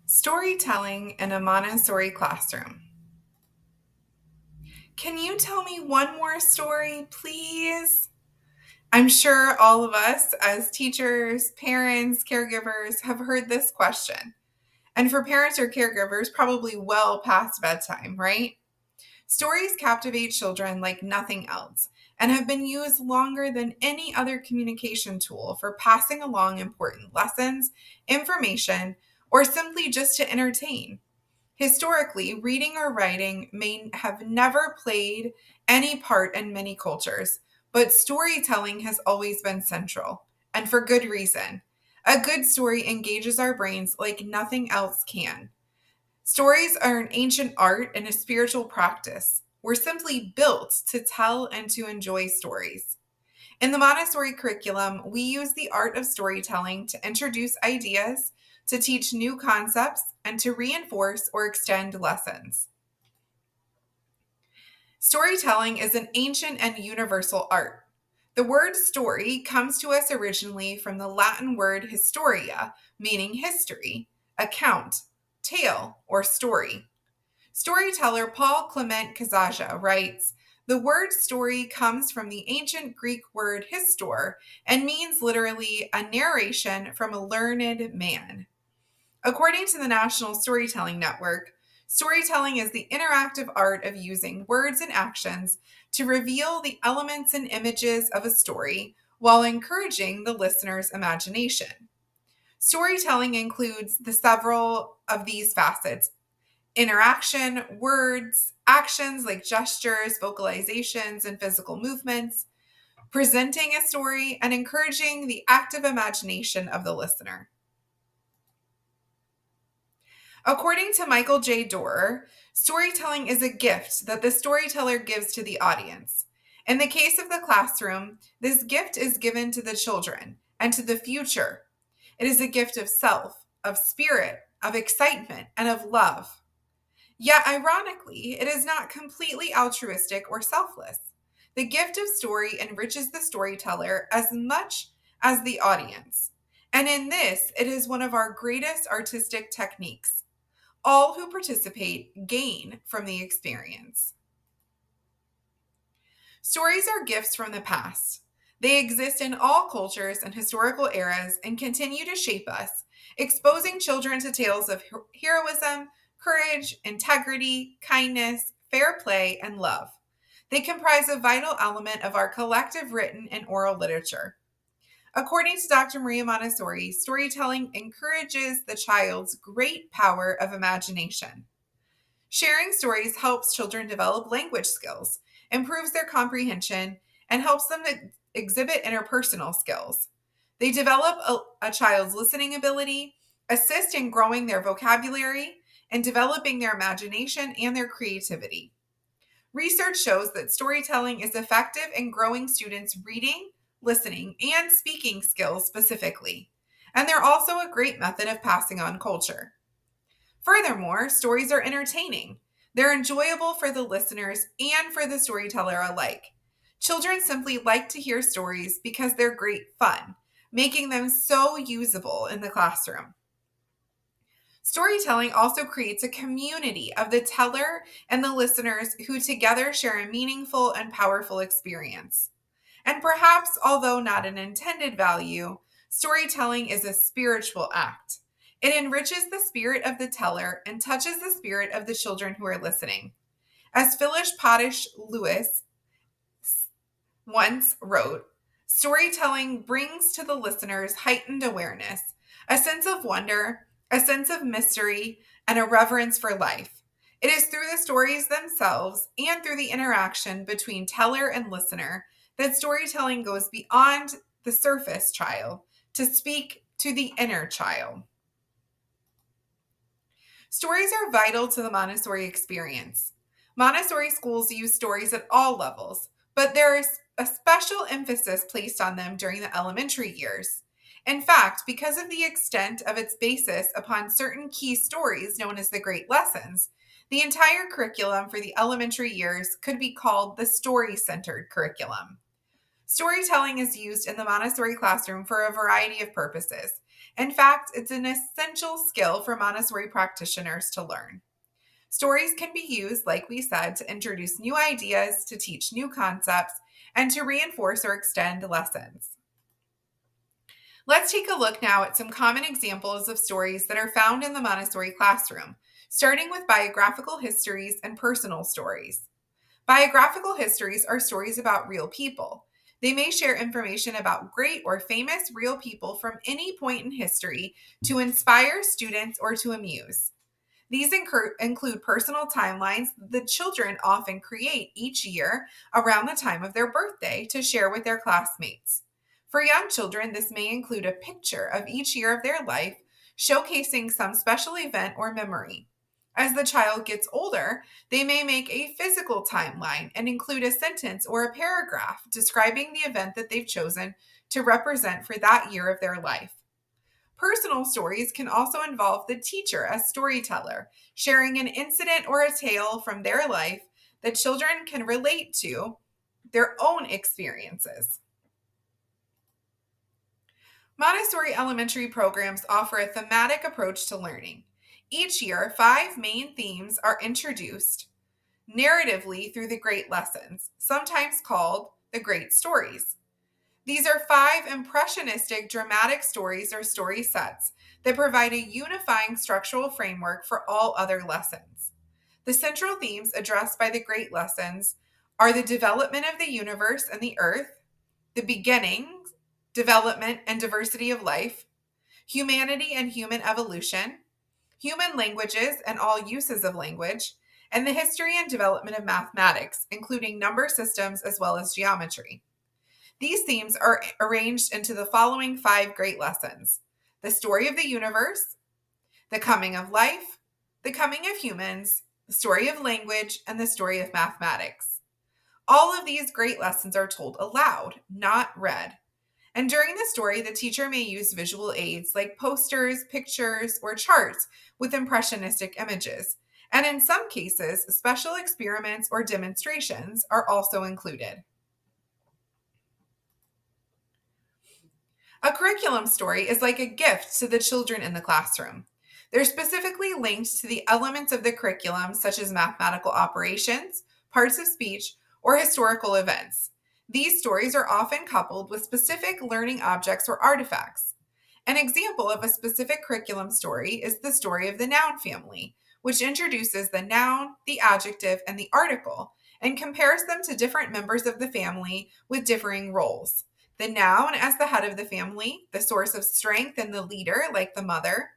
Storytelling in a Montessori classroom. Can you tell me one more story, please? I'm sure all of us, as teachers, parents, caregivers, have heard this question. And for parents or caregivers, probably well past bedtime, right? Stories captivate children like nothing else and have been used longer than any other communication tool for passing along important lessons, information, or simply just to entertain. Historically, reading or writing may have never played any part in many cultures, but storytelling has always been central, and for good reason. A good story engages our brains like nothing else can. Stories are an ancient art and a spiritual practice. We're simply built to tell and to enjoy stories. In the Montessori curriculum, we use the art of storytelling to introduce ideas, to teach new concepts, and to reinforce or extend lessons. Storytelling is an ancient and universal art. The word story comes to us originally from the Latin word historia, meaning history, account, tale, or story. Storyteller Paul Clement Kazaja writes, "The word story comes from the ancient Greek word histor and means literally a narration from a learned man." According to the National Storytelling Network, storytelling is the interactive art of using words and actions to reveal the elements and images of a story while encouraging the listener's imagination. Storytelling includes the several of these facets: interaction, words, actions like gestures, vocalizations, and physical movements, presenting a story, and encouraging the active imagination of the listener. According to Michael J. Dorer, storytelling is a gift that the storyteller gives to the audience. In the case of the classroom, this gift is given to the children and to the future. It is a gift of self, of spirit, of excitement, and of love. Yet, ironically, it is not completely altruistic or selfless. The gift of story enriches the storyteller as much as the audience. And in this, it is one of our greatest artistic techniques. All who participate gain from the experience. Stories are gifts from the past. They exist in all cultures and historical eras and continue to shape us, exposing children to tales of heroism, courage, integrity, kindness, fair play, and love. They comprise a vital element of our collective written and oral literature. According to Dr. Maria Montessori, storytelling encourages the child's great power of imagination. Sharing stories helps children develop language skills, improves their comprehension, and helps them to exhibit interpersonal skills. They develop a child's listening ability, assist in growing their vocabulary, and developing their imagination and their creativity. Research shows that storytelling is effective in growing students' reading, listening, and speaking skills specifically. And they're also a great method of passing on culture. Furthermore, stories are entertaining. They're enjoyable for the listeners and for the storyteller alike. Children simply like to hear stories because they're great fun, making them so usable in the classroom. Storytelling also creates a community of the teller and the listeners who together share a meaningful and powerful experience. And perhaps, although not an intended value, storytelling is a spiritual act. It enriches the spirit of the teller and touches the spirit of the children who are listening. As Phyllis Potash Lewis once wrote, storytelling brings to the listeners heightened awareness, a sense of wonder, a sense of mystery, and a reverence for life. It is through the stories themselves and through the interaction between teller and listener that storytelling goes beyond the surface child to speak to the inner child. Stories are vital to the Montessori experience. Montessori schools use stories at all levels, but there is a special emphasis placed on them during the elementary years. In fact, because of the extent of its basis upon certain key stories known as the Great Lessons, the entire curriculum for the elementary years could be called the story-centered curriculum. Storytelling is used in the Montessori classroom for a variety of purposes. In fact, it's an essential skill for Montessori practitioners to learn. Stories can be used, like we said, to introduce new ideas, to teach new concepts, and to reinforce or extend lessons. Let's take a look now at some common examples of stories that are found in the Montessori classroom, starting with biographical histories and personal stories. Biographical histories are stories about real people. They may share information about great or famous real people from any point in history to inspire students or to amuse. These include personal timelines the children often create each year around the time of their birthday to share with their classmates. For young children, this may include a picture of each year of their life, showcasing some special event or memory. As the child gets older, they may make a physical timeline and include a sentence or a paragraph describing the event that they've chosen to represent for that year of their life. Personal stories can also involve the teacher as storyteller, sharing an incident or a tale from their life that children can relate to their own experiences. Montessori elementary programs offer a thematic approach to learning. Each year, 5 main themes are introduced narratively through the great lessons, sometimes called the great stories. These are 5 impressionistic dramatic stories or story sets that provide a unifying structural framework for all other lessons. The central themes addressed by the great lessons are the development of the universe and the earth, the beginning, development, and diversity of life, humanity and human evolution, human languages and all uses of language, and the history and development of mathematics, including number systems as well as geometry. These themes are arranged into the following 5 great lessons: the story of the universe, the coming of life, the coming of humans, the story of language, and the story of mathematics. All of these great lessons are told aloud, not read. And during the story, the teacher may use visual aids like posters, pictures, or charts with impressionistic images. And in some cases, special experiments or demonstrations are also included. A curriculum story is like a gift to the children in the classroom. They're specifically linked to the elements of the curriculum, such as mathematical operations, parts of speech, or historical events. These stories are often coupled with specific learning objects or artifacts. An example of a specific curriculum story is the story of the noun family, which introduces the noun, the adjective, and the article, and compares them to different members of the family with differing roles. The noun as the head of the family, the source of strength and the leader, like the mother.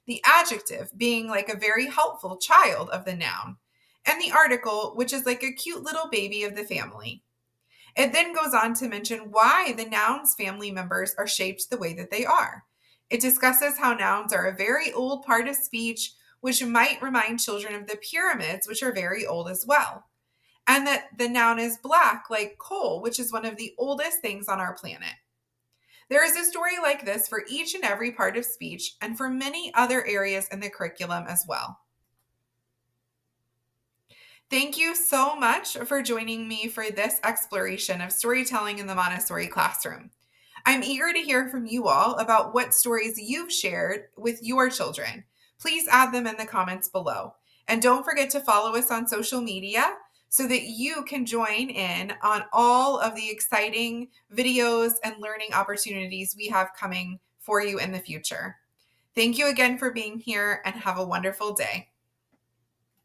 The adjective being like a very helpful child of the noun. And the article, which is like a cute little baby of the family. It then goes on to mention why the noun's family members are shaped the way that they are. It discusses how nouns are a very old part of speech, which might remind children of the pyramids, which are very old as well. And that the noun is black, like coal, which is one of the oldest things on our planet. There is a story like this for each and every part of speech and for many other areas in the curriculum as well. Thank you so much for joining me for this exploration of storytelling in the Montessori classroom. I'm eager to hear from you all about what stories you've shared with your children. Please add them in the comments below. And don't forget to follow us on social media so that you can join in on all of the exciting videos and learning opportunities we have coming for you in the future. Thank you again for being here and have a wonderful day.